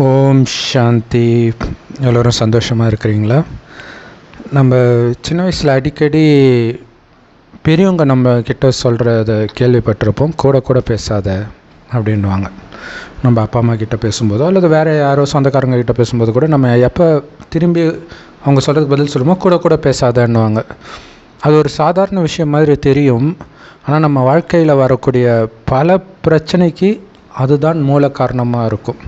ஓம் சாந்தி. எல்லோரும் சந்தோஷமாக இருக்கிறீங்களா? நம்ம சின்ன வயசில் அடிக்கடி பெரியவங்க நம்ம கிட்ட சொல்கிறத கேள்விப்பட்டிருப்போம். கூட பேசாத அப்படின்வாங்க. நம்ம அப்பா அம்மா கிட்ட பேசும்போதோ அல்லது வேறு யாரோ சொந்தக்காரங்க கிட்ட பேசும்போது கூட நம்ம எப்போ திரும்பி அவங்க சொல்கிறதுக்கு பதில் சொல்லுவோம், கூட பேசாதன்னுவாங்க. அது ஒரு சாதாரண விஷயம் மாதிரி தெரியும். ஆனால் நம்ம வாழ்க்கையில் வரக்கூடிய பல பிரச்சனைக்கு அதுதான் மூல காரணமாக இருக்கும்.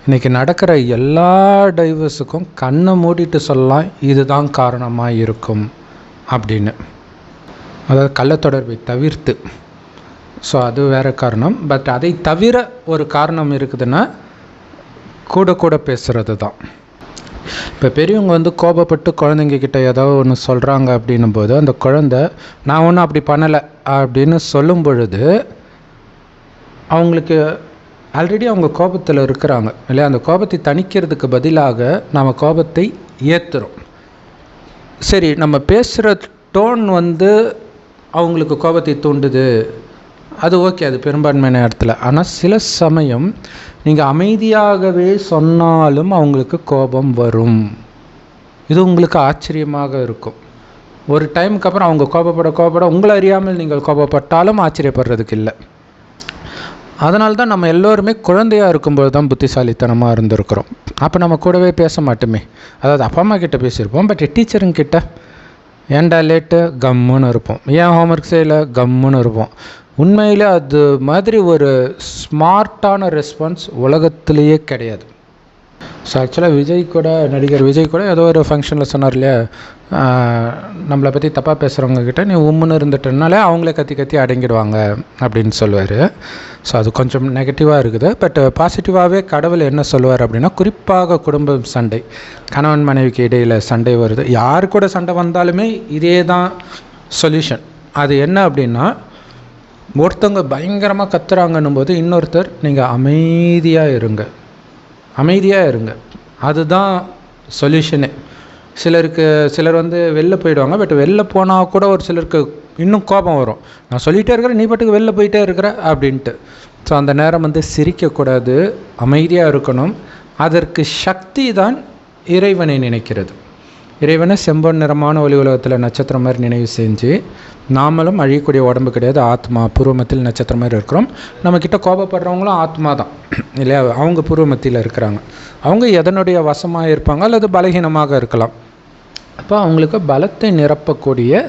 இன்றைக்கி நடக்கிற எல்லா டைவர்ஸுக்கும் கண்ணை மூடிட்டு சொல்லலாம் இதுதான் காரணமாக இருக்கும் அப்படின்னு. அதாவது கள்ளத்தொடர்பை தவிர்த்து. ஸோ அது வேறு காரணம். பட் அதை தவிர ஒரு காரணம் இருக்குதுன்னா கூட பேசுகிறது தான். இப்போ பெரியவங்க கோபப்பட்டு குழந்தைங்கக்கிட்ட ஏதாவது ஒன்று சொல்கிறாங்க அப்படின்னும் போது அந்த குழந்தை நான் ஒன்றும் அப்படி பண்ணலை அப்படின்னு சொல்லும் பொழுது அவங்களுக்கு ஆல்ரெடி அவங்க கோபத்தில் இருக்கிறாங்க இல்லையா? அந்த கோபத்தை தணிக்கிறதுக்கு பதிலாக நாம் கோபத்தை ஏற்றுறோம். சரி, நம்ம பேசுகிற டோன் அவங்களுக்கு கோபத்தை தூண்டுது, அது ஓகே, அது பெரும்பான்மையான இடத்துல. ஆனால் சில சமயம் நீங்கள் அமைதியாகவே சொன்னாலும் அவங்களுக்கு கோபம் வரும். இது உங்களுக்கு ஆச்சரியமாக இருக்கும். ஒரு டைமுக்கு அப்புறம் அவங்க கோபப்பட உங்களை அறியாமல் நீங்கள் கோபப்பட்டாலும் ஆச்சரியப்படுறதுக்கு இல்லை. அதனால்தான் நம்ம எல்லோருமே குழந்தையாக இருக்கும்போது தான் புத்திசாலித்தனமாக இருந்திருக்கிறோம். அப்போ நம்ம கூடவே பேச மாட்டோமே. அதாவது அப்பா அம்மா கிட்ட பேசியிருப்போம், பட் டீச்சருங்கிட்ட ஏன்டா லேட்டு கம்முன்னு இருப்போம். ஏன் ஹோம்ஒர்க் செய்யலை கம்முன்னு இருப்போம். உண்மையில் அது மாதிரி ஒரு ஸ்மார்ட்டான ரெஸ்பான்ஸ் உலகத்திலேயே கிடையாது. ஸோ ஆக்சுவலாக நடிகர் விஜய் கூட ஏதோ ஒரு ஃபங்க்ஷனில் சொன்னார் இல்லையா, நம்மளை பற்றி தப்பாக பேசுகிறவங்கக்கிட்ட நீ உம்முன்னு இருந்துட்டனாலே அவங்களே கத்தி அடங்கிடுவாங்க அப்படின்னு சொல்லுவார். ஸோ அது கொஞ்சம் நெகட்டிவாக இருக்குது. பட் பாசிட்டிவாகவே கடவுள் என்ன சொல்லுவார் அப்படின்னா, குறிப்பாக குடும்ப சண்டை, கணவன் மனைவிக்கு இடையில் சண்டை வருது, யார் கூட சண்டை வந்தாலுமே இதே தான் சொல்யூஷன். அது என்ன அப்படின்னா, ஒருத்தவங்க பயங்கரமாக கத்துறாங்கன்னும் போது இன்னொருத்தர் நீங்கள் அமைதியாக இருங்க. அதுதான் சொல்யூஷனே. சிலர் வெளில போயிடுவாங்க. பட் வெளில போனால் கூட ஒரு சிலருக்கு இன்னும் கோபம் வரும். நான் சொல்லிகிட்டே இருக்கிறேன், நீ பாட்டுக்கு வெளில போயிட்டே இருக்கிற அப்படின்ட்டு. ஸோ அந்த நேரம் சிரிக்கக்கூடாது, அமைதியாக இருக்கணும். அதற்கு சக்தி தான் இறைவனை நினைக்கிறது. இறைவனை செம்பொன் நிறமான ஒளி உலகத்தில் நட்சத்திரம் மாதிரி நினைவு செஞ்சு, நாமளும் அழியக்கூடிய உடம்பு கிடையாது, ஆத்மா பூர்வமத்தில் நட்சத்திரம் மாதிரி இருக்கிறோம். நம்மக்கிட்ட கோபப்படுறவங்களும் ஆத்மா தான் இல்லையா? அவங்க பூர்வமத்தியில் இருக்கிறாங்க. அவங்க எதனுடைய வசமாக இருப்பாங்க அல்லது பலகீனமாக இருக்கலாம். அப்போ அவங்களுக்கு பலத்தை நிரப்பக்கூடிய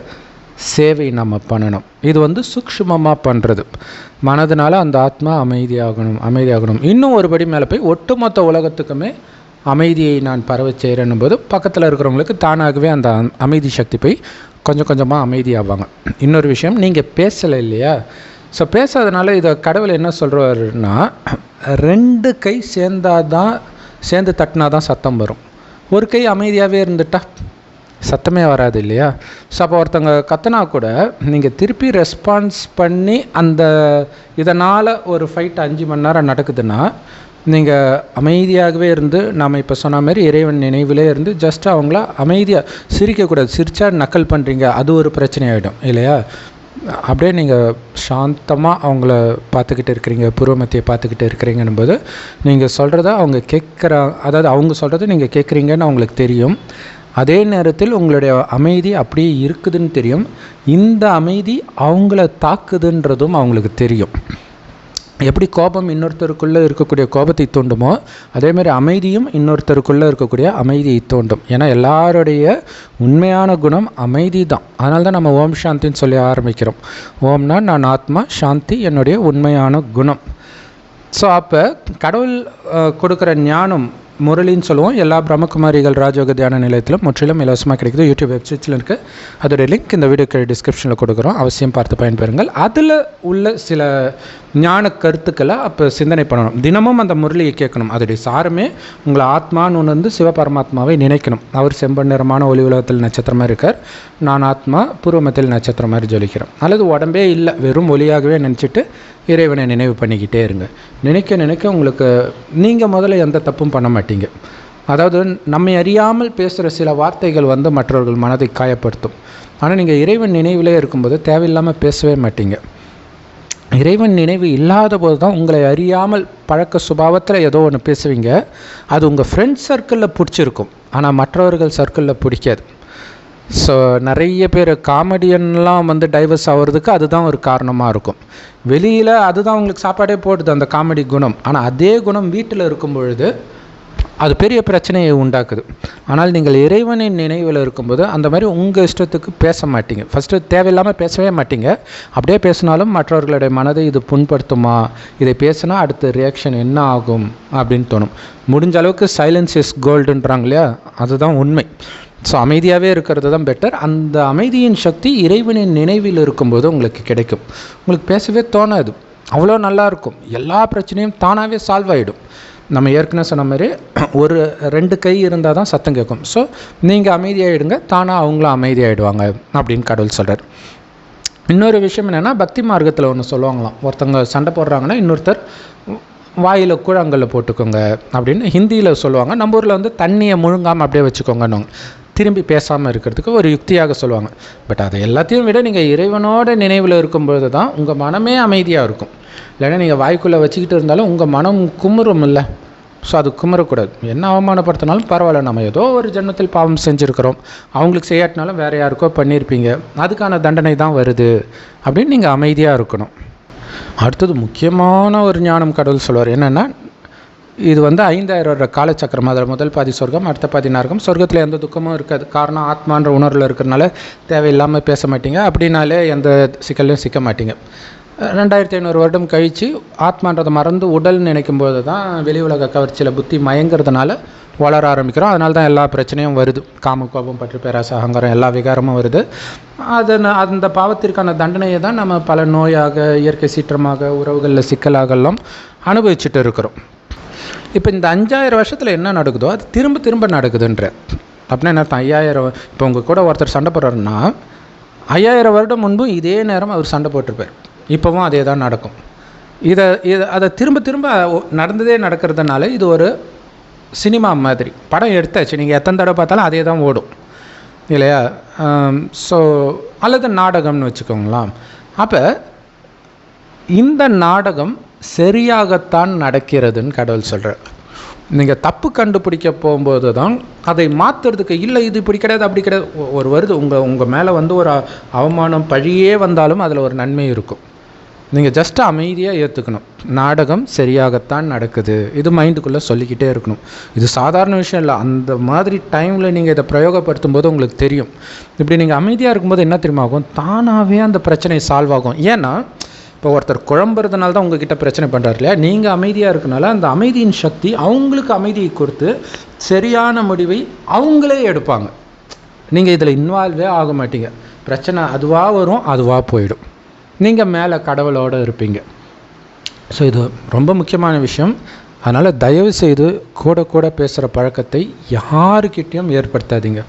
சேவை நம்ம பண்ணணும். இது சூக்ஷ்மமாக பண்ணுறது. மனதினால அந்த ஆத்மா அமைதியாகணும். இன்னும் ஒருபடி மேலே போய் ஒட்டுமொத்த உலகத்துக்குமே அமைதியை நான் பரவ செய்கிறேன்னும் போது பக்கத்தில் இருக்கிறவங்களுக்கு தானாகவே அந்த அமைதி சக்தி போய் கொஞ்சம் கொஞ்சமாக அமைதியாவாங்க. இன்னொரு விஷயம், நீங்கள் பேசலை இல்லையா? ஸோ பேசாதனால இதை கடவுள் என்ன சொல்கிறாருன்னா, 2 கை சேர்ந்து தட்டினா தான் சத்தம் வரும். ஒரு கை அமைதியாகவே இருந்துட்டா சத்தமே வராது இல்லையா? ஸோ அப்போ ஒருத்தங்க கத்தினா கூட நீங்கள் திருப்பி ரெஸ்பான்ஸ் பண்ணி இதனால் ஒரு ஃபைட் 5 மணி நேரம் நடக்குதுன்னா, நீங்கள் அமைதியாகவே இருந்து, நாம் இப்போ சொன்ன மாதிரி இறைவன் நினைவிலே இருந்து ஜஸ்ட் அவங்கள அமைதியாக சிரிக்கக்கூடாது. சிரித்தா நக்கல் பண்ணுறீங்க, அது ஒரு பிரச்சனை ஆகிடும் இல்லையா? அப்படியே நீங்கள் சாந்தமாக அவங்கள பார்த்துக்கிட்டு இருக்கிறீங்க, பூர்வமத்தியை பார்த்துக்கிட்டு இருக்கிறீங்கன்னும் போது நீங்கள் சொல்கிறத அவங்க அதாவது அவங்க சொல்கிறத நீங்கள் கேட்குறீங்கன்னு அவங்களுக்கு தெரியும். அதே நேரத்தில் உங்களுடைய அமைதி அப்படியே இருக்குதுன்னு தெரியும். இந்த அமைதி அவங்கள தாக்குதுன்றதும் அவங்களுக்கு தெரியும். எப்படி கோபம் இன்னொருத்தருக்குள்ளே இருக்கக்கூடிய கோபத்தை தூண்டுமோ, அதேமாதிரி அமைதியும் இன்னொருத்தருக்குள்ளே இருக்கக்கூடிய அமைதியை தூண்டும். ஏன்னா எல்லாருடைய உண்மையான குணம் அமைதி தான். அதனால தான் நம்ம ஓம் சாந்தின்னு சொல்லி ஆரம்பிக்கிறோம். ஓம்னா நான் ஆத்மா, சாந்தி என்னுடைய உண்மையான குணம். ஸோ அப்போ கடவுள் கொடுக்குற ஞானம் முரளின்னு சொல்லுவோம். எல்லா பிரம்மகுமாரிகள் ராஜயோக தியான நிலையத்திலும் முற்றிலும் இலவசமாக கிடைக்குது. யூடியூப் வெப்சைட்ஸில் இருக்குது. அதோடைய லிங்க் இந்த வீடியோக்கு டிஸ்கிரிப்ஷனில் கொடுக்குறோம். அவசியம் பார்த்து பயன்பெறுங்கள். அதில் உள்ள சில ஞான கருத்துக்களை அப்போ சிந்தனை பண்ணணும். தினமும் அந்த முரளியை கேட்கணும். அதோடைய சாரமே உங்களை ஆத்மான்னு ஒன்று சிவபரமாத்மாவை நினைக்கணும். அவர் செம்பன் நிறமான ஒளி உலகத்தில் நட்சத்திரமாக இருக்கார், நான் ஆத்மா பூர்வமத்தில் நட்சத்திரம் மாதிரி ஜொலிக்கிறேன். அல்லது உடம்பே இல்லை, வெறும் ஒளியாகவே நினச்சிட்டு இறைவனை நினைவு பண்ணிக்கிட்டே இருங்க. நினைக்க உங்களுக்கு நீங்கள் முதல்ல எந்த தப்பும் பண்ண மாட்டீங்க. அதாவது நம்மை அறியாமல் பேசுகிற சில வார்த்தைகள் மற்றவர்கள் மனதை காயப்படுத்தும். ஆனால் நீங்கள் இறைவன் நினைவிலே இருக்கும்போது தேவையில்லாமல் பேசவே மாட்டீங்க. இறைவன் நினைவு இல்லாத போது தான் உங்களை அறியாமல் பழக்க சுபாவத்தில் ஏதோ ஒன்று பேசுவீங்க. அது உங்கள் ஃப்ரெண்ட்ஸ் சர்க்கிளில் பிடிச்சிருக்கும், ஆனால் மற்றவர்கள் சர்க்கிளில் பிடிக்காது. ஸோ நிறைய பேர் காமெடியன்லாம் வந்து டைவர்ஸ் ஆகிறதுக்கு அதுதான் ஒரு காரணமாக இருக்கும். வெளியில் அதுதான் உங்களுக்கு சாப்பாடே போடுது, அந்த காமெடி குணம். ஆனால் அதே குணம் வீட்டில் இருக்கும் பொழுது அது பெரிய பிரச்சனையை உண்டாக்குது. ஆனால் நீங்கள் இறைவனின் நினைவில் இருக்கும்போது அந்த மாதிரி உங்கள் இஷ்டத்துக்கு பேச மாட்டீங்க. ஃபஸ்ட்டு தேவையில்லாமல் பேசவே மாட்டீங்க. அப்படியே பேசினாலும் மற்றவர்களுடைய மனதை இது புண்படுத்துமா, இதை பேசினா அடுத்த ரியாக்ஷன் என்ன ஆகும் அப்படின்னு தோணும். முடிஞ்ச அளவுக்கு சைலன்ஸ் இஸ் கோல்டுன்றாங்க இல்லையா, அதுதான் உண்மை. ஸோ அமைதியாகவே இருக்கிறது தான் பெட்டர். அந்த அமைதியின் சக்தி இறைவனின் நினைவில் இருக்கும்போது உங்களுக்கு கிடைக்கும். உங்களுக்கு பேசவே தோணாது, அவ்வளோ நல்லாயிருக்கும். எல்லா பிரச்சனையும் தானாகவே சால்வ் ஆகிடும். நம்ம ஏற்கனவே சொன்ன மாதிரி ஒரு 2 கை இருந்தால் தான் சத்தம் கேட்கும். ஸோ நீங்கள் அமைதியாகிடுங்க, தானாக அவங்களும் அமைதியாகிடுவாங்க அப்படின்னு கடவுள் சொல்கிறார். இன்னொரு விஷயம் என்னென்னா, பக்தி மார்க்கத்தில் ஒன்று சொல்லுவாங்களாம். ஒருத்தங்க சண்டை போடுறாங்கன்னா இன்னொருத்தர் வாயில் கூழாங்கல்ல போட்டுக்கோங்க அப்படின்னு ஹிந்தியில் சொல்லுவாங்க. நம்ம ஊரில் வந்து தண்ணியை முழுங்காமல் அப்படியே வச்சுக்கோங்கன்னு திரும்பி பேசாமல் இருக்கிறதுக்கு ஒரு யுக்தியாக சொல்லுவாங்க. பட் அதை எல்லாத்தையும் விட நீங்கள் இறைவனோட நினைவில் இருக்கும்பொழுது தான் உங்கள் மனமே அமைதியாக இருக்கும். இல்லைன்னா நீங்கள் வாய்க்குள்ளே வச்சுக்கிட்டு இருந்தாலும் உங்கள் மனம் குமுறும் இல்லை. ஸோ அது குமரக்கூடாது. என்ன அவமானப்படுத்தினாலும் பரவாயில்ல, நம்ம ஏதோ ஒரு ஜென்மத்தில் பாவம் செஞ்சுருக்கிறோம், அவங்களுக்கு செய்யாட்டினாலும் வேறு யாருக்கோ பண்ணியிருப்பீங்க, அதுக்கான தண்டனை தான் வருது அப்படின்னு நீங்கள் அமைதியாக இருக்கணும். அடுத்தது முக்கியமான ஒரு ஞானம் கடவுள் சொல்வார். என்னென்னா, இது வந்து 5000 வருட காலச்சக்கரம். அதில் முதல் பாதி சொர்க்கம், அடுத்த பாதி நரகம். சொர்க்கத்தில் எந்த துக்கமும் இருக்காது. காரணம் ஆத்மான்ற உணர்வில் இருக்கிறனால தேவையில்லாமல் பேச மாட்டீங்க, அப்படின்னாலே எந்த சிக்கல்லையும் சிக்க மாட்டீங்க. 2500 வருடம் கழித்து ஆத்மான்றதை மறந்து உடல் நினைக்கும் போது தான் வெளி உலக கவர்ச்சியில் புத்தி மயங்கிறதுனால வளர ஆரம்பிக்கிறோம். அதனால தான் எல்லா பிரச்சனையும் வருது. காம, கோபம், பற்று, பேராசை, அகங்காரம் எல்லா விகாரமும் வருது. அந்த பாவத்திற்கான தண்டனையை தான் நம்ம பல நோயாக, இயற்கை சீற்றமாக, உறவுகளில் சிக்கலாகலாம் அனுபவிச்சுட்டு இருக்கிறோம். இப்போ இந்த 5000 வருஷத்தில் என்ன நடக்குதோ அது திரும்ப திரும்ப நடக்குதுன்ற. அப்படின்னா என்ன அர்த்தம்? 5000 இப்போ உங்கள் கூட ஒருத்தர் சண்டை போடுறாருன்னா 5000 வருடம் முன்பும் இதே நேரம் அவர் சண்டை போட்டிருப்பார். இப்போவும் அதே தான் நடக்கும். அதை திரும்ப திரும்ப நடந்ததே நடக்கிறதுனால இது ஒரு சினிமா மாதிரி. படம் எடுத்தாச்சு, நீங்கள் எத்தனை தடவை பார்த்தாலும் அதே தான் ஓடும் இல்லையா? ஸோ அல்லது நாடகம்னு வச்சுக்கோங்களேன். அப்போ இந்த நாடகம் சரியாகத்தான் நடக்கிறதுன்னு கடவுள் சொல்கிறார். நீங்கள் தப்பு கண்டுபிடிக்க போகும்போது தான் அதை மாற்றுறதுக்கு, இல்லை இது இப்படி கிடையாது அப்படி கிடையாது, ஒரு வருது உங்கள் மேலே வந்து ஒரு அவமானம், பழியே வந்தாலும் அதில் ஒரு நன்மை இருக்கும். நீங்கள் ஜஸ்ட்டு அமைதியாக ஏற்றுக்கணும். நாடகம் சரியாகத்தான் நடக்குது, இது மைண்டுக்குள்ளே சொல்லிக்கிட்டே இருக்கணும். இது சாதாரண விஷயம் இல்லை. அந்த மாதிரி டைமில் நீங்கள் இதை பிரயோகப்படுத்தும் போது உங்களுக்கு தெரியும். இப்படி நீங்கள் அமைதியாக இருக்கும்போது என்ன தெரியுமா ஆகும்? தானாகவே அந்த பிரச்சனை சால்வ் ஆகும். ஏன்னா இப்போ ஒருத்தர் குழம்புறதுனால தான் உங்ககிட்ட பிரச்சனை பண்ணுறாரு இல்லையா? நீங்கள் அமைதியாக இருக்கனால அந்த அமைதியின் சக்தி அவங்களுக்கு அமைதியை கொடுத்து சரியான முடிவை அவங்களே எடுப்பாங்க. நீங்கள் இதில் இன்வால்வே ஆக மாட்டீங்க. பிரச்சனை அதுவாக வரும், அதுவாக போயிடும். நீங்கள் மேலே கடவுளோடு இருப்பீங்க. ஸோ இது ரொம்ப முக்கியமான விஷயம். அதனால் தயவு செய்து கூட கூட பேசுகிற பழக்கத்தை யாருக்கிட்டேயும் ஏற்படுத்தாதீங்க.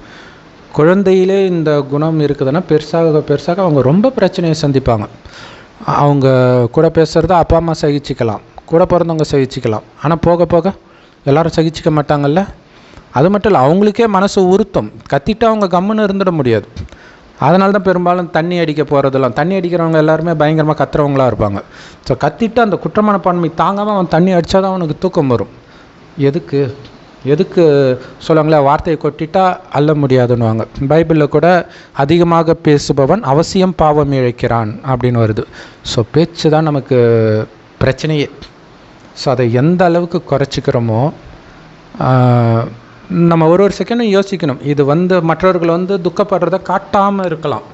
குழந்தையிலே இந்த குணம் இருக்குதுன்னா பெருசாக பெருசாக அவங்க ரொம்ப பிரச்சனையை சந்திப்பாங்க. அவங்க கூட பேசுகிறத அப்பா அம்மா சகிச்சிக்கலாம், கூட பிறந்தவங்க சகிச்சிக்கலாம், ஆனால் போக போக எல்லோரும் சகிச்சிக்க மாட்டாங்கல்ல. அது மட்டும் இல்லை, அவங்களுக்கே மனசு உறுத்தம். கத்திட்டு அவங்க கம்முன்னு இருந்துட முடியாது. அதனால தான் பெரும்பாலும் தண்ணி அடிக்க போகிறதெல்லாம், தண்ணி அடிக்கிறவங்க எல்லாருமே பயங்கரமாக கத்துறவங்களாக இருப்பாங்க. ஸோ கத்திட்டு அந்த குற்றமனப்பான்மை தாங்காமல் அவன் தண்ணி அடித்தா தான் அவனுக்கு தூக்கம் வரும். எதுக்கு சொல்லுவாங்களே, வார்த்தையை கொட்டிட்டா அள்ள முடியாதுன்னுவாங்க. பைபிளில் கூட அதிகமாக பேசுபவன் அவசியம் பாவம் இழைக்கிறான் அப்படின்னு வருது. ஸோ பேச்சு தான் நமக்கு பிரச்சனையே. ஸோ அதை எந்த அளவுக்கு குறைச்சிக்கிறோமோ, நம்ம ஒரு செகண்டும் யோசிக்கணும். இது மற்றவர்கள் துக்கப்படுறத காட்டாமல் இருக்கலாம்.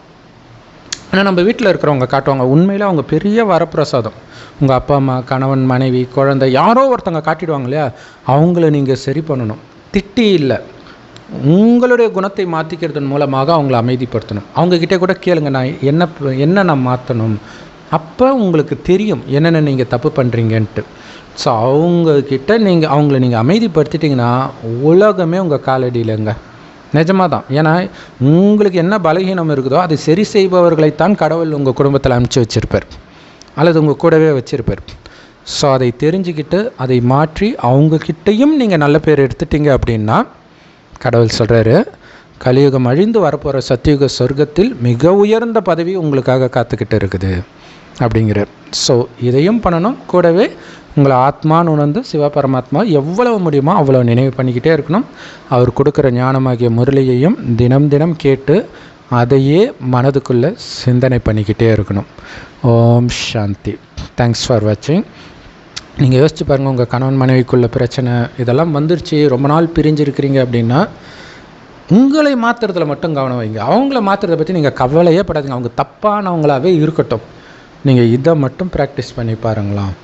ஆனால் நம்ம வீட்டில் இருக்கிறவங்க காட்டுவாங்க. உண்மையில் அவங்க பெரிய வரப்பிரசாதம். உங்கள் அப்பா அம்மா, கணவன், மனைவி, குழந்தை, யாரோ ஒருத்தவங்க காட்டிடுவாங்க இல்லையா? அவங்கள நீங்கள் சரி பண்ணணும். திட்டி இல்லை, உங்களுடைய குணத்தை மாற்றிக்கிறதன் மூலமாக அவங்கள அமைதிப்படுத்தணும். அவங்கக்கிட்டே கூட கேளுங்க, நான் என்ன நான் மாற்றணும். அப்போ உங்களுக்கு தெரியும் என்னென்ன நீங்கள் தப்பு பண்ணுறீங்கன்ட்டு. ஸோ அவங்கக்கிட்ட அவங்கள நீங்கள் அமைதிப்படுத்திட்டிங்கன்னா உலகமே உங்கள் காலடியிலங்க. நிஜமாக தான். ஏன்னா உங்களுக்கு என்ன பலகீனம் இருக்குதோ அதை சரி செய்பவர்களைத்தான் கடவுள் உங்கள் குடும்பத்தில் அனுப்பிச்சி வச்சுருப்பார், அல்லது உங்கள் கூடவே வச்சுருப்பார். ஸோ அதை தெரிஞ்சுக்கிட்டு அதை மாற்றி அவங்கக்கிட்டையும் நீங்கள் நல்ல பேர் எடுத்துட்டீங்க அப்படின்னா, கடவுள் சொல்கிறாரு, கலியுகம் அழிந்து வரப்போகிற சத்தியுக சொர்க்கத்தில் மிக உயர்ந்த பதவி உங்களுக்காக காத்துக்கிட்டு இருக்குது அப்படிங்கிறார். ஸோ இதையும் பண்ணணும், கூடவே உங்களை ஆத்மான்னு உணர்ந்து சிவபரமாத்மா எவ்வளவு முடியுமோ அவ்வளோ நினைவு பண்ணிக்கிட்டே இருக்கணும். அவர் கொடுக்குற ஞானமாகிய முரளியையும் தினம் தினம் கேட்டு அதையே மனதுக்குள்ளே சிந்தனை பண்ணிக்கிட்டே இருக்கணும். ஓம் சாந்தி. தேங்க்ஸ் ஃபார் வாட்சிங். நீங்கள் யோசிச்சு பாருங்கள், உங்கள் கணவன் மனைவிக்குள்ள பிரச்சனை இதெல்லாம் வந்துருச்சு, ரொம்ப நாள் பிரிஞ்சிருக்கிறீங்க அப்படின்னா உங்களை மாற்றுறதுல மட்டும் கவனம் வைங்க. அவங்கள மாற்றுறதை பற்றி நீங்கள் கவலையே படாதீங்க. அவங்க தப்பானவங்களாகவே இருக்கட்டும், நீங்கள் இதை மட்டும் ப்ராக்டிஸ் பண்ணி பாருங்களாம்.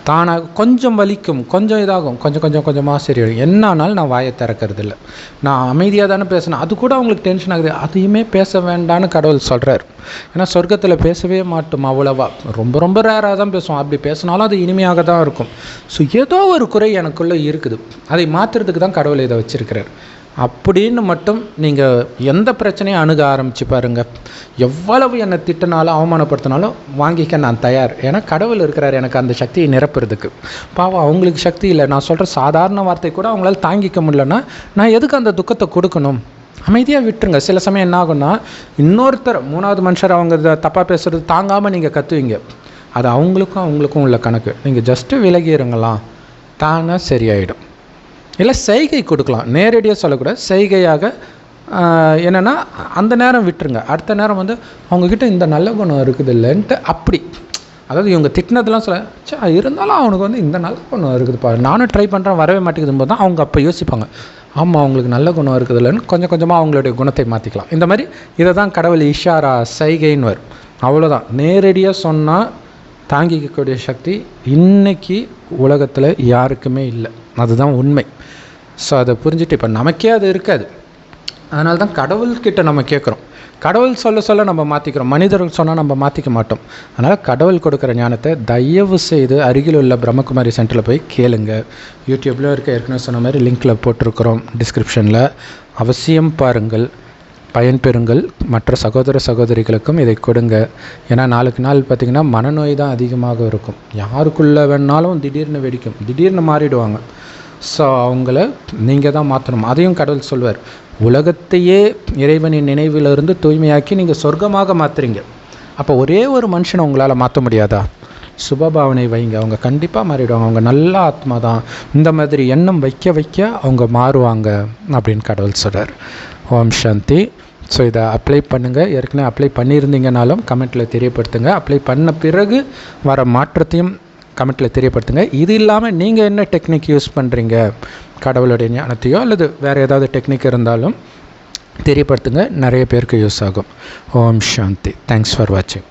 தானாக கொஞ்சம் வலிக்கும், கொஞ்சம் இதாகும், கொஞ்சமாக சரியாகும். என்ன ஆனாலும் நான் வாயை திறக்கிறது இல்லை, நான் அமைதியாக தானே பேசணும். அது கூட அவங்களுக்கு டென்ஷன் ஆகுது, அதையுமே பேச வேண்டான்னு கடவுள் சொல்கிறார். ஏன்னா சொர்க்கத்தில் பேசவே மாட்டோம் அவ்வளவா, ரொம்ப ரேராக தான் பேசுவோம். அப்படி பேசினாலும் அது இனிமையாக தான் இருக்கும். ஸோ ஏதோ ஒரு குறை எனக்குள்ளே இருக்குது, அதை மாற்றுறதுக்கு தான் கடவுள் இதை வச்சுருக்கிறார் அப்படின்னு மட்டும் நீங்கள் எந்த பிரச்சனையும் அணுக ஆரம்பித்து பாருங்கள். எவ்வளவு என்னை திட்டினாலும் அவமானப்படுத்தினாலும் வாங்கிக்க நான் தயார். ஏன்னா கடவுள் இருக்கிறார் எனக்கு அந்த சக்தியை நிரப்புறதுக்கு. பாவம் அவங்களுக்கு சக்தி இல்லை, நான் சொல்கிற சாதாரண வார்த்தை கூட அவங்களால தாங்கிக்க முடியலன்னா நான் எதுக்கு அந்த துக்கத்தை கொடுக்கணும்? அமைதியாக விட்டுருங்க. சில சமயம் என்ன ஆகுன்னா, இன்னொருத்தர் மூணாவது மனுஷர் அவங்க தப்பாக பேசுகிறது தாங்காமல் நீங்கள் கத்துவீங்க. அது அவங்களுக்கும் உள்ள கணக்கு. நீங்கள் ஜஸ்ட்டு விலகிடுங்களாம், தானாக சரியாயிடும். இல்லை செய்கை கொடுக்கலாம், நேரடியாக சொல்லக்கூடாது, செய்கையாக என்னென்னா அந்த நேரம் விட்டுருங்க. அடுத்த நேரம் வந்து அவங்கக்கிட்ட இந்த நல்ல குணம் இருக்குது இல்லைன்ட்டு அப்படி, அதாவது இவங்க திட்டினதெல்லாம் சொல்ல இருந்தாலும் அவனுக்கு வந்து இந்த நல்ல குணம் இருக்குதுப்பா, நானும் ட்ரை பண்ணுறேன் வரவே மாட்டேங்குது போது தான் அவங்க அப்போ யோசிப்பாங்க, ஆமாம் அவங்களுக்கு நல்ல குணம் இருக்குது இல்லைன்னு கொஞ்சமாக அவங்களுடைய குணத்தை மாற்றிக்கலாம். இந்த மாதிரி இதை தான் கடவுள் இஷாரா செய்கைன்னு வரும். அவ்வளோதான். நேரடியாக சொன்னால் தாங்கிக்கக்கூடிய சக்தி இன்றைக்கி உலகத்தில் யாருக்குமே இல்லை, அதுதான் உண்மை. ஸோ அதை புரிஞ்சுட்டு இப்போ நமக்கே அது இருக்காது. அதனால தான் கடவுள்கிட்ட நம்ம கேட்குறோம். கடவுள் சொல்ல நம்ம மாற்றிக்கிறோம், மனிதர்கள் சொன்னால் நம்ம மாற்றிக்க மாட்டோம். அதனால் கடவுள் கொடுக்குற ஞானத்தை தயவு செய்து அருகில் உள்ள பிரம்மகுமாரி சென்டரில் போய் கேளுங்க. யூடியூப்லேயும் இருக்க, ஏற்கனவே சொன்ன மாதிரி லிங்க்கில் போட்டிருக்கிறோம் டிஸ்கிரிப்ஷனில். அவசியம் பாருங்கள், பயன்பெறுங்கள். மற்ற சகோதர சகோதரிகளுக்கும் இதை கொடுங்க. ஏன்னா நாளுக்கு நாள் பார்த்திங்கன்னா மனநோய் தான் அதிகமாக இருக்கும். யாருக்குள்ளே வேணாலும் திடீர்னு வெடிக்கும், திடீர்னு மாறிடுவாங்க. ஸோ அவங்கள நீங்கள் தான் மாற்றணும். அதையும் கடவுள் சொல்வார், உலகத்தையே இறைவனின் நினைவிலிருந்து தூய்மையாக்கி நீங்கள் சொர்க்கமாக மாற்றுறீங்க. அப்போ ஒரே ஒரு மனுஷனை உங்களால் மாற்ற முடியாதா? சுபபாவனை வைங்க, அவங்க கண்டிப்பாக மாறிடுவாங்க. அவங்க நல்ல ஆத்மா தான். இந்த மாதிரி எண்ணம் வைக்க அவங்க மாறுவாங்க அப்படின்னு கடவுள் சொல்கிறார். ஓம் சாந்தி. ஸோ இதை அப்ளை பண்ணுங்கள். ஏற்கனவே அப்ளை பண்ணியிருந்தீங்கனாலும் கமெண்ட்டில் தெரியப்படுத்துங்க. அப்ளை பண்ண பிறகு வர மாற்றத்தையும் கமெண்ட்டில் தெரியப்படுத்துங்க. இது இல்லாமல் நீங்கள் என்ன டெக்னிக் யூஸ் பண்ணுறீங்க, கடவுளுடைய ஞானத்தையோ அல்லது வேறு ஏதாவது டெக்னிக் இருந்தாலும் தெரியப்படுத்துங்க. நிறைய பேருக்கு யூஸ் ஆகும். ஓம் சாந்தி. தேங்க்ஸ் ஃபார் வாட்சிங்.